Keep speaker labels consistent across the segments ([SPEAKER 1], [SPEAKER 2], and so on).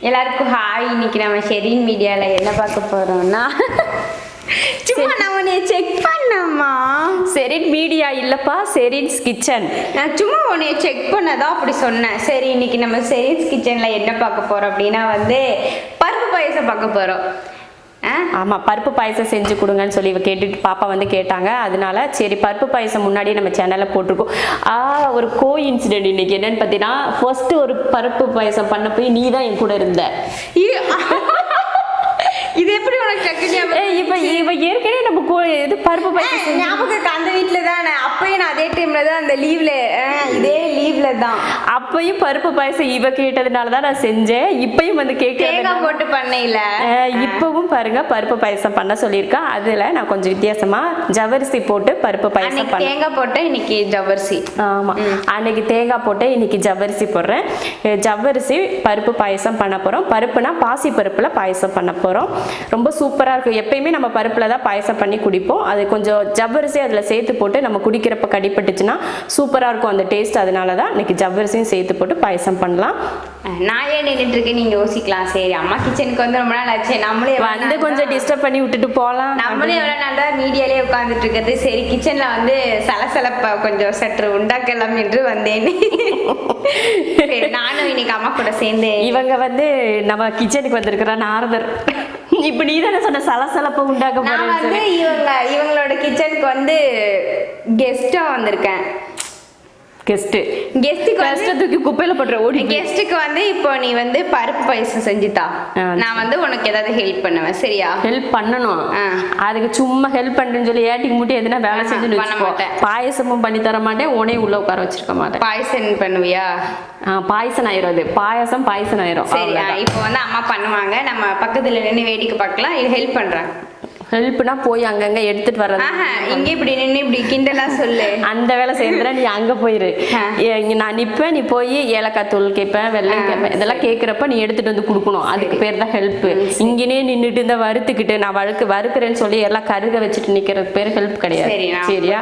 [SPEAKER 1] எல்லாருக்கும் ஹாய். இன்னைக்கு நம்ம ஷெரீன் மீடியாவில் என்ன பார்க்க போகிறோம்னா சும்மா நான் உன்னை செக் பண்ணம்மா.
[SPEAKER 2] ஷெரீன் மீடியா இல்லைப்பா, ஷெரீன்ஸ் கிச்சன்.
[SPEAKER 1] நான் சும்மா உன்னை செக் பண்ணதான் அப்படி சொன்னேன். சரி, இன்னைக்கு நம்ம ஷெரீன்ஸ் கிச்சனில் என்ன பார்க்க போகிறோம் அப்படின்னா பருப்பு பாயசம் பார்க்க போகிறோம்.
[SPEAKER 2] ஆமாம், பருப்பு பாயசம் செஞ்சு கொடுங்கன்னு சொல்லி கேட்டுட்டு பாப்பா கேட்டாங்க. அதனால சரி பருப்பு பாயசம் முன்னாடி நம்ம சேனலில் போட்டிருக்கோம். ஒரு இன்சிடென்ட் இன்னைக்கு என்னன்னு பார்த்தீங்கன்னா, ஃபர்ஸ்ட் ஒரு பருப்பு பாயசம் பண்ண போய் நீ தான் என் கூட இருந்த.
[SPEAKER 1] இது எப்படி உனக்கு
[SPEAKER 2] இப்போ ஏற்கனவே நம்ம இது பருப்பு பாயசம்
[SPEAKER 1] ஞாபகம் அந்த வீட்டில் தானே, அப்பயும் நான் அதே டைம்ல தான் அந்த லீவ்ல இதே லீவ்ல தான்
[SPEAKER 2] அப்பயும் பருப்பு பாயசம் இவ கேட்டதுனால தான் நான் செஞ்சேன். இப்பயும்
[SPEAKER 1] தேங்காய் போட்டு பண்ணையில
[SPEAKER 2] இப்பவும் பாருங்க பருப்பு பாயசம் பண்ண சொல்லியிருக்கேன். அதுல நான் கொஞ்சம் வித்தியாசமா ஜவரிசி போட்டு பருப்பு பாயசம் பண்ணேன்.
[SPEAKER 1] தேங்காய் போட்டேன், இன்னைக்கு ஜவரிசி.
[SPEAKER 2] ஆமா, அன்னைக்கு தேங்காய் போட்டேன், இன்னைக்கு ஜவரிசி போடுறேன். ஜவரிசி பருப்பு பாயசம் பண்ண போறோம். பருப்புனா பாசி பருப்புல பாயசம் பண்ண போறோம். ரொம்ப சூப்பரா இருக்கும். எப்பயுமே நம்ம பருப்புல தான் பாயசம் பண்ணி குடிப்போம். அது கொஞ்சம் ஜவ்வரிசி அதில் சேர்த்து போட்டு நம்ம குடிக்கிறப்ப கடிப்பட்டுச்சுன்னா சூப்பராக இருக்கும் அந்த டேஸ்ட். அதனால தான் இன்னைக்கு ஜவ்வரிசியும் சேர்த்து போட்டு பாயசம் பண்ணலாம்.
[SPEAKER 1] நான் ஏன் நின்றுட்டு இருக்கேன் நீங்க யோசிக்கலாம். சரி, அம்மா கிச்சனுக்கு ரொம்ப நாள் ஆச்சு, நம்மளே
[SPEAKER 2] கொஞ்சம் டிஸ்டர்ப் பண்ணி விட்டுட்டு போகலாம்.
[SPEAKER 1] நம்மளே எவ்வளவு நாள் தான் மீடியாலே உட்காந்துட்டு இருக்கிறது. சரி, கிச்சன்ல சலசலப்ப கொஞ்சம் சற்று உண்டாக்கலாம் என்று வந்தேன். நானும் இன்னைக்கு அம்மா கூட சேர்ந்து
[SPEAKER 2] இவங்க நம்ம கிச்சனுக்கு வந்திருக்கிற நாரதர். இப்ப நீ தானே சொன்ன சலசலப்ப உண்டாக்க போறேன்.
[SPEAKER 1] இவங்களோட கிச்சனுக்கு கெஸ்டா வந்திருக்கேன்.
[SPEAKER 2] கெஸ்ட்டுக்கு தூக்கி குப்பையில போடுற ஓடி.
[SPEAKER 1] கெஸ்ட்டுக்கு இப்போ நீ பருப்பு பாயசம் செஞ்சுதா, நான் உனக்கு ஏதாவது ஹெல்ப் பண்ணுவேன். சரியா?
[SPEAKER 2] ஹெல்ப் பண்ணணும். அதுக்கு சும்மா ஹெல்ப் பண்றேன்னு சொல்லி ஏட்டிக்கு மூட்டி எதுனா வேலை செஞ்சு பண்ண மாட்டேன். பாயசமும் பண்ணி தர மாட்டேன், உனையும் உள்ள உட்கார வச்சிருக்க மாட்டேன்.
[SPEAKER 1] பாயசம் பண்ணுவியா?
[SPEAKER 2] பாயசம் ஆயிரும். அது பாயசம் ஆயிரும்.
[SPEAKER 1] சரி, இப்போ அம்மா பண்ணுவாங்க, நம்ம பக்கத்துல நின்று வேடிக்கை பார்க்கலாம். இது ஹெல்ப் பண்றாங்க.
[SPEAKER 2] ஹெல்ப்னா போய் அங்கங்க எடுத்துட்டு வர்றது.
[SPEAKER 1] இங்க இப்படி நின்று இப்படி கிண்டலா சொல்லு.
[SPEAKER 2] அந்த வேலை செய்யற நீ அங்க போயிரு. நான் நிப்பேன், நீ போய் ஏலக்காய் தூள் கேட்பேன், வெள்ளம் கேட்பேன். இதெல்லாம் கேட்கறப்ப நீ எடுத்துட்டு வந்து கொடுக்கணும். அதுக்கு பேர் தான் ஹெல்ப். இங்கனே நின்றுட்டு இந்த வறுத்துக்கிட்டு நான் வறுக்கிறேன்னு சொல்லி எல்லாம் கருக வச்சுட்டு நிக்கிறது பேர் ஹெல்ப் கிடையாது. சரியா?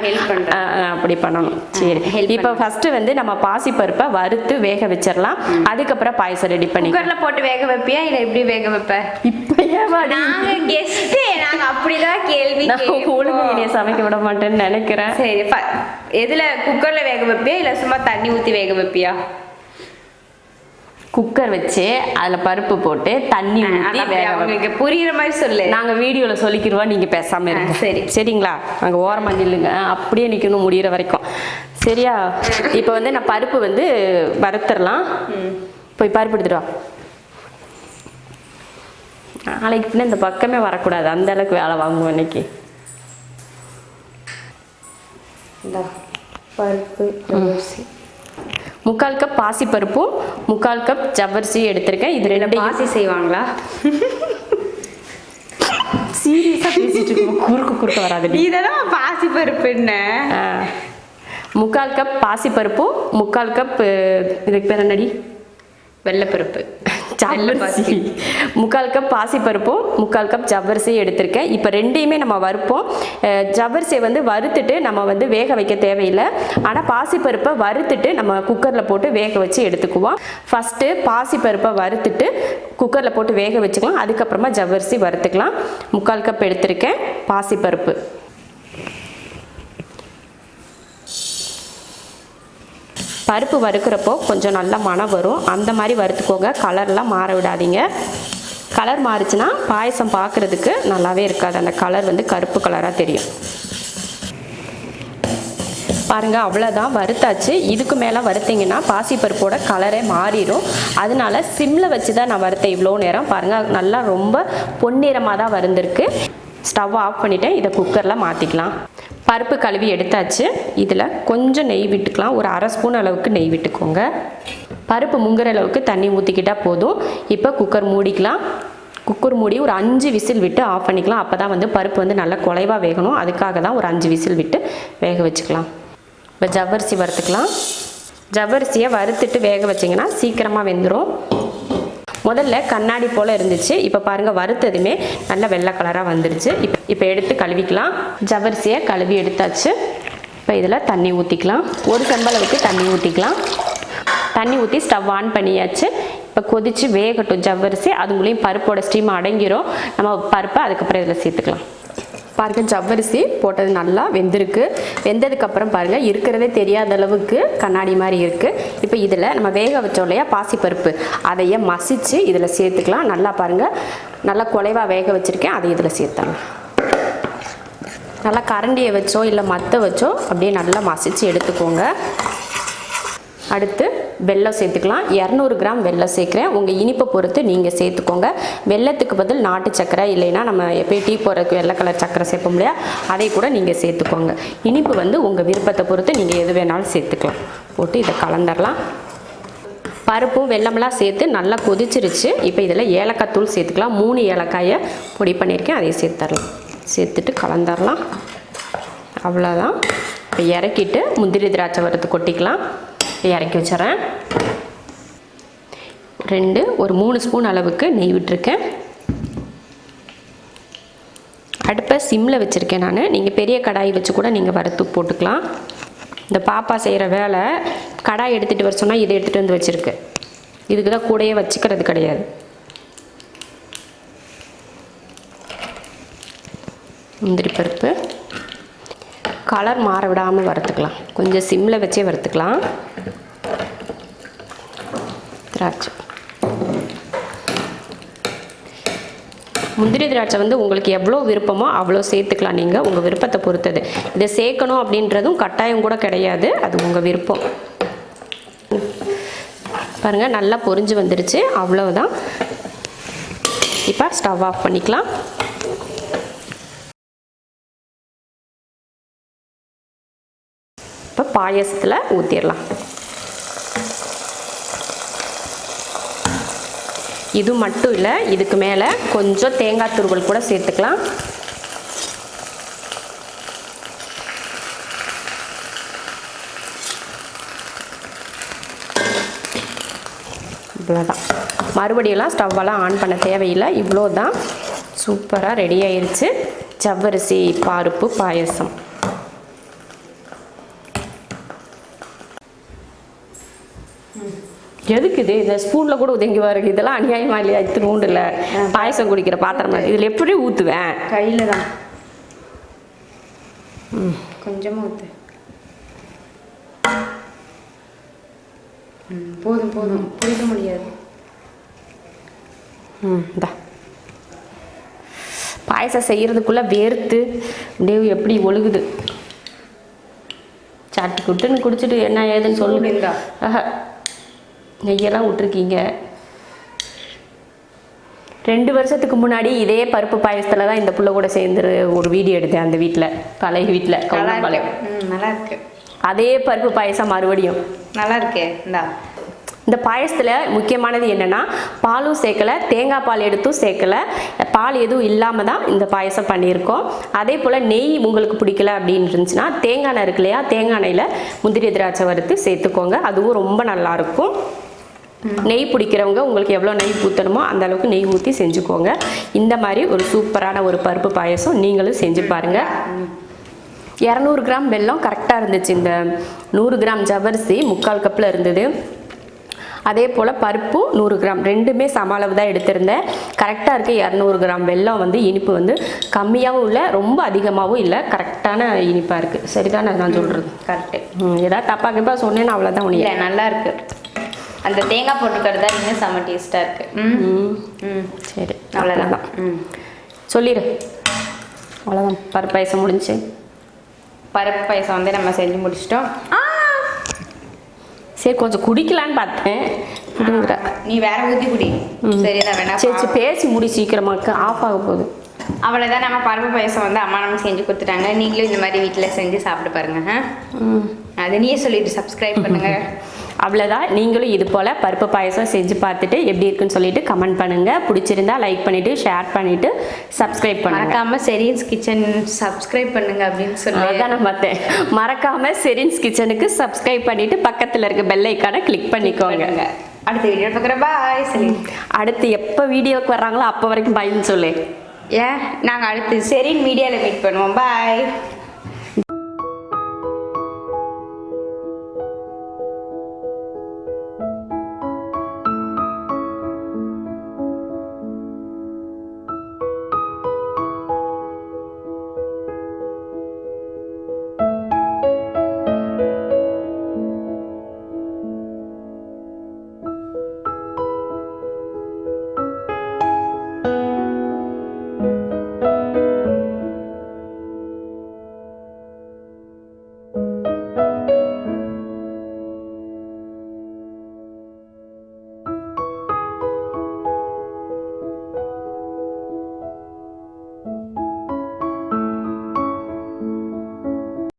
[SPEAKER 2] அப்படி பண்ணணும். சரி, இப்போ ஃபர்ஸ்ட் நம்ம பாசி பருப்பை வறுத்து வேக வச்சிடலாம். அதுக்கப்புறம் பாயசம் ரெடி பண்ணி
[SPEAKER 1] குக்கர்ல போட்டு வேக வைப்பியா இல்ல எப்படி வேக வைப்ப?
[SPEAKER 2] இப்பயே
[SPEAKER 1] நாங்க கெஸ்ட், நாங்க அப்படிதான் கேள்வி
[SPEAKER 2] ஒழுங்கு சமைக்க விட மாட்டேன்னு நினைக்கிறேன்.
[SPEAKER 1] சரி, எதுல குக்கர்ல வேக வைப்பியா இல்ல சும்மா தண்ணி ஊத்தி வேக வைப்பியா?
[SPEAKER 2] குக்கர் வச்சு அதுல பருப்பு போட்டு தண்ணி ஊற்றி
[SPEAKER 1] வேக புரியுற மாதிரி சொல்லு.
[SPEAKER 2] நாங்க வீடியோல சொல்லிக்கிறோம், நீங்க பேசாம இருங்க.
[SPEAKER 1] சரி,
[SPEAKER 2] சரிங்களா? அங்க ஓரமா நில்லுங்க, அப்படியே நிக்கணும் முடிகிற வரைக்கும். சரியா? இப்போ நான் பருப்பு வறுத்துடலாம். போய் பருப்பு எடுத்துட்டு வா. நாளைக்கு பின்ன இந்த பக்கமே வரக்கூடாது, அந்த அளவுக்கு வேலை வாங்குவோம் இன்னைக்கு.
[SPEAKER 1] பருப்பு
[SPEAKER 2] 3/4 கப் பாசி பருப்பும் 3/4 கப் ஜவ்வரிசி எடுத்திருக்கேன். இது ரெண்டு
[SPEAKER 1] பாசி செய்வாங்களா?
[SPEAKER 2] சீரியஸா பேசிட்டு இருக்கோம், குறுக்க வராது.
[SPEAKER 1] இதெல்லாம் பாசி பருப்பு என்ன?
[SPEAKER 2] 3/4 கப் பாசி பருப்பும் 3/4 கப் இதுக்கு பேர் என்னடி,
[SPEAKER 1] வெள்ளைப்பருப்பு.
[SPEAKER 2] 3/4 கப் பாசி பருப்பும் 3/4 கப் ஜவ்வரிசி எடுத்திருக்கேன். இப்போ ரெண்டையுமே நம்ம வறுப்போம். ஜவ்வரிசியை வறுத்துட்டு நம்ம வேக வைக்க தேவையில்லை. ஆனால் பாசி பருப்பை வறுத்துட்டு நம்ம குக்கரில் போட்டு வேக வச்சு எடுத்துக்குவோம். ஃபஸ்ட்டு பாசி பருப்பை வறுத்துட்டு குக்கரில் போட்டு வேக வச்சுக்கலாம். அதுக்கப்புறமா ஜவ்வரிசி வறுத்துக்கலாம். 3/4 கப் எடுத்திருக்கேன் பாசி பருப்பு. பருப்பு வறுக்கிறப்போ கொஞ்சம் நல்ல மணம் வரும், அந்த மாதிரி வறுத்துக்கோங்க. கலர்லாம் மாற விடாதீங்க. கலர் மாறிச்சுன்னா பாயசம் பார்க்குறதுக்கு நல்லாவே இருக்காது. அந்த கலர் கருப்பு கலராக தெரியும். பாருங்கள், அவ்வளோதான், வறுத்தாச்சு. இதுக்கு மேலே வறுத்திங்கன்னா பாசிப்பருப்போட கலரே மாறிடும். அதனால சிம்மில் வச்சு தான் நான் வறுத்தேன் இவ்வளோ நேரம். பாருங்கள், நல்லா ரொம்ப பொன்னிறமாக தான் வறுந்திருக்கு. ஸ்டவ் ஆஃப் பண்ணிவிட்டேன். இதை குக்கரில் மாற்றிக்கலாம். பருப்பு கழுவி எடுத்தாச்சு. இதில் கொஞ்சம் நெய் விட்டுக்கலாம். ஒரு 1/2 ஸ்பூன் அளவுக்கு நெய் விட்டுக்கோங்க. பருப்பு முங்குற அளவுக்கு தண்ணி ஊற்றிக்கிட்டால் போதும். இப்போ குக்கர் மூடிக்கலாம். குக்கர் மூடி ஒரு 5 விசில் விட்டு ஆஃப் பண்ணிக்கலாம். அப்போ தான் பருப்பு நல்லா குலைவாக வேகணும். அதுக்காக தான் ஒரு 5 விசில் விட்டு வேக வச்சுக்கலாம். இப்போ ஜவ்வரிசி வறுத்துக்கலாம். ஜவ்வரிசியை வறுத்துட்டு வேக வச்சிங்கன்னா சீக்கிரமாக வெந்துடும். முதல்ல கண்ணாடி போல் இருந்துச்சு, இப்போ பாருங்கள் வறுத்ததுமே நல்ல வெள்ளை கலராக வந்துருச்சு. இப்போ எடுத்து கழுவிக்கலாம். ஜவ்வரிசியை கழுவி எடுத்தாச்சு. இப்போ இதில் தண்ணி ஊற்றிக்கலாம். 1 செம்பளவுக்கு தண்ணி ஊற்றிக்கலாம். தண்ணி ஊற்றி ஸ்டவ் ஆன் பண்ணியாச்சு. இப்போ கொதித்து வேகட்டும் ஜவ்வரிசி, அதுக்குள்ளேயும் பருப்போட ஸ்டீம் அடங்கிரும். நம்ம பருப்பை அதுக்கப்புறம் இதில் சேர்த்துக்கலாம். பாருங்கள் ஜவ்வரிசி போட்டது நல்லா வெந்திருக்கு. வெந்ததுக்கப்புறம் பாருங்கள் இருக்கிறதே தெரியாத அளவுக்கு கண்ணாடி மாதிரி இருக்குது. இப்போ இதில் நம்ம வேக வச்சோம் இல்லையா பாசிப்பருப்பு, அதையே மசித்து இதில் சேர்த்துக்கலாம். நல்லா பாருங்கள், நல்லா குலைவாக வேக வச்சுருக்கேன், அதை இதில் சேர்த்தலாம். நல்லா கரண்டியை வச்சோ இல்லை மற்ற வச்சோ அப்படியே நல்லா மசித்து எடுத்துக்கோங்க. அடுத்து வெல்லம் சேர்த்துக்கலாம். 200 கிராம் வெல்லம் சேர்க்குறேன். உங்கள் இனிப்பை பொறுத்து நீங்கள் சேர்த்துக்கோங்க. வெல்லத்துக்கு பதில் நாட்டு சக்கரை இல்லைன்னா நம்ம எப்போயும் டீ போடுறதுக்கு வெள்ளை கலர் சக்கரை சேர்ப்போம் இல்லையா, அதை கூட நீங்கள் சேர்த்துக்கோங்க. இனிப்பு வந்து உங்கள் விருப்பத்தை பொறுத்து நீங்கள் எது வேணாலும் சேர்த்துக்கலாம். போட்டு இதை கலந்துடலாம். பருப்பும் வெல்லமெல்லாம் சேர்த்து நல்லா கொதிச்சிருச்சு. இப்போ இதில் ஏலக்காய் தூள் சேர்த்துக்கலாம். 3 ஏலக்காயை பொடி பண்ணியிருக்கேன், அதையும் சேர்த்துடலாம். சேர்த்துட்டு கலந்துடலாம். அவ்வளோதான். இப்போ இறக்கிட்டு முந்திரி திராட்சை வறுத்து கொட்டிக்கலாம். இறக்கி வச்சிடறேன். ஒரு 3 ஸ்பூன் அளவுக்கு நெய் விட்டுருக்கேன். அடுப்பை சிம்மில் வச்சுருக்கேன் நான். நீங்கள் பெரிய கடாய் வச்சு கூட நீங்கள் வறுத்து போட்டுக்கலாம். இந்த பாப்பா செய்கிற வேலை கடாய் எடுத்துகிட்டு வர சொன்னால் இதை எடுத்துகிட்டு வந்து வச்சுருக்கு. இதுக்கு தான் கூடையே வச்சுக்கிறது கிடையாது. முந்திரி பருப்பு கலர் மாற விடாமல் வறுத்துக்கலாம். கொஞ்சம் சிம்மில் வச்சே வறுத்துக்கலாம். திராட்சை, முந்திரி திராட்சை வந்து உங்களுக்கு எவ்வளோ விருப்பமோ அவ்வளோ சேர்த்துக்கலாம். நீங்கள் உங்கள் விருப்பத்தை பொறுத்தது. இதை சேர்க்கணும் அப்படின்றதும் கட்டாயம் கூட கிடையாது, அது உங்கள் விருப்பம். பாருங்கள் நல்லா பொரிஞ்சு வந்துடுச்சு. அவ்வளவுதான். இப்போ ஸ்டவ் ஆஃப் பண்ணிக்கலாம். இப்போ பாயசத்தில் ஊற்றிடலாம். இது மட்டும் இல்லை, இதுக்கு மேலே கொஞ்சம் தேங்காய் துருவல் கூட சேர்த்துக்கலாம். இவ்வளோதான். மறுபடியெல்லாம் ஸ்டவ்வெல்லாம் ஆன் பண்ண தேவையில்லை. இவ்வளோ தான். சூப்பராக ரெடி ஆயிடுச்சு ஜவ்வரிசி பருப்பு பாயசம். எதுக்கு இது? இந்த ஸ்பூனில் கூட உதங்கி வருது. இதெல்லாம் அநியாயமா இல்லையா? இத்தினூண்டு இல்லை பாயசம் குடிக்கிற பாத்திரம். இதில் எப்படி ஊற்றுவேன்?
[SPEAKER 1] கையில் தான். கொஞ்சமாக ஊற்று. போதும் போதும், குடிக்க முடியாது.
[SPEAKER 2] இந்தா பாயசம் செய்கிறதுக்குள்ளே வேர்த்து அப்படியே எப்படி ஒழுகுது. சாட்டி குட்டுன்னு குடிச்சிட்டு என்ன ஏதுன்னு சொல்லுங்க. நெய்யெல்லாம் விட்டுருக்கீங்க. 2 வருஷத்துக்கு முன்னாடி இதே பருப்பு பாயசத்தில் தான் இந்த புள்ள கூட சேர்ந்து ஒரு வீடியோ எடுத்தேன். அந்த வீட்டில், பழைய வீட்டில்
[SPEAKER 1] நல்லா இருக்கு.
[SPEAKER 2] அதே பருப்பு பாயசம் மறுபடியும்
[SPEAKER 1] நல்லா இருக்கே.
[SPEAKER 2] இந்த பாயசத்தில் முக்கியமானது என்னென்னா பாலும் சேர்க்கலை, தேங்காய் பால் எடுத்தும் சேர்க்கலை, பால் எதுவும் இல்லாமல் தான் இந்த பாயசம் பண்ணியிருக்கோம். அதே போல் நெய் உங்களுக்கு பிடிக்கல அப்படின்னு இருந்துச்சுன்னா தேங்காய் எண்ணெய் இருக்கு இல்லையா, தேங்காய் எண்ணெயில் முந்திரி திராட்சை வறுத்து சேர்த்துக்கோங்க. அதுவும் ரொம்ப நல்லாயிருக்கும். நெய் பிடிக்கிறவங்க உங்களுக்கு எவ்வளோ நெய் ஊற்றணுமோ அந்த அளவுக்கு நெய் ஊற்றி செஞ்சுக்கோங்க. இந்த மாதிரி ஒரு சூப்பரான ஒரு பருப்பு பாயசம் நீங்களும் செஞ்சு பாருங்கள். 200 கிராம் வெல்லம் கரெக்டாக இருந்துச்சு. இந்த 100 கிராம் ஜவ்வரிசி 3/4 கப்பில் இருந்தது. அதே போல் பருப்பு 100 கிராம், ரெண்டுமே சம அளவு தான் எடுத்திருந்தேன். கரெக்டாக இருக்குது. 200 கிராம் வெல்லம் வந்து இனிப்பு வந்து கம்மியாகவும் இல்லை, ரொம்ப அதிகமாகவும் இல்லை, கரெக்டான இனிப்பாக இருக்குது. சரிதானே நான் சொல்கிறது?
[SPEAKER 1] கரெக்டு.
[SPEAKER 2] ஏதாவது தப்பாக கிப்பா சொன்னேன்னா அவ்வளோதான்.
[SPEAKER 1] இல்லை, நல்லா இருக்குது. அந்த தேங்காய் போட்டுக்கிறது தான் இன்னும் செம்ம டேஸ்ட்டாக இருக்குது.
[SPEAKER 2] சரி,
[SPEAKER 1] அவ்வளோதான்.
[SPEAKER 2] சொல்லிடு. அவ்வளோதான், பருப்பு பாயசம் முடிஞ்சு.
[SPEAKER 1] பருப்பு பாயசம் வந்து நம்ம செஞ்சு முடிச்சிட்டோம்.
[SPEAKER 2] சரி, கொஞ்சம் குடிக்கலான்னு பார்த்தேன்.
[SPEAKER 1] நீ வேற ஊற்றி குடி. சரி, நான் வேணா.
[SPEAKER 2] சரி பேசி முடி, சீக்கிரமாக்கு ஆஃப் ஆக போகுது.
[SPEAKER 1] அவ்வளோதான். நம்ம பருப்பு பாயசம் வந்து அம்மா நம்ம செஞ்சு கொடுத்துட்டாங்க. நீங்களும் இந்த மாதிரி வீட்டில் செஞ்சு சாப்பிட்டு பாருங்க. அது நீயே சொல்லிட்டு சப்ஸ்கிரைப் பண்ணுங்க.
[SPEAKER 2] அவ்வளோதான். நீங்களும் இது போல் பருப்பு பாயசம் செஞ்சு பார்த்துட்டு எப்படி இருக்குன்னு சொல்லிட்டு கமெண்ட் பண்ணுங்கள். பிடிச்சிருந்தா லைக் பண்ணிவிட்டு ஷேர் பண்ணிவிட்டு சப்ஸ்கிரைப் பண்ணுங்க.
[SPEAKER 1] மறக்காமல் செரீன்ஸ் கிச்சன் சப்ஸ்கிரைப் பண்ணுங்க அப்படின்னு சொல்லி
[SPEAKER 2] அதான் நான் பார்த்தேன். மறக்காமல் செரீன்ஸ் கிச்சனுக்கு சப்ஸ்கிரைப் பண்ணிவிட்டு பக்கத்தில் இருக்க பெல் ஐக்கானை கிளிக் பண்ணிக்கோங்க.
[SPEAKER 1] அடுத்த வீடியோ பார்க்குறேன். பாய். சரி,
[SPEAKER 2] அடுத்து எப்போ வீடியோக்கு வர்றாங்களோ அப்போ வரைக்கும் பாய்ன்னு சொல்லு.
[SPEAKER 1] ஏன் நாங்கள் அடுத்து செரீன் மீடியாவில் மீட் பண்ணுவோம். பாய்.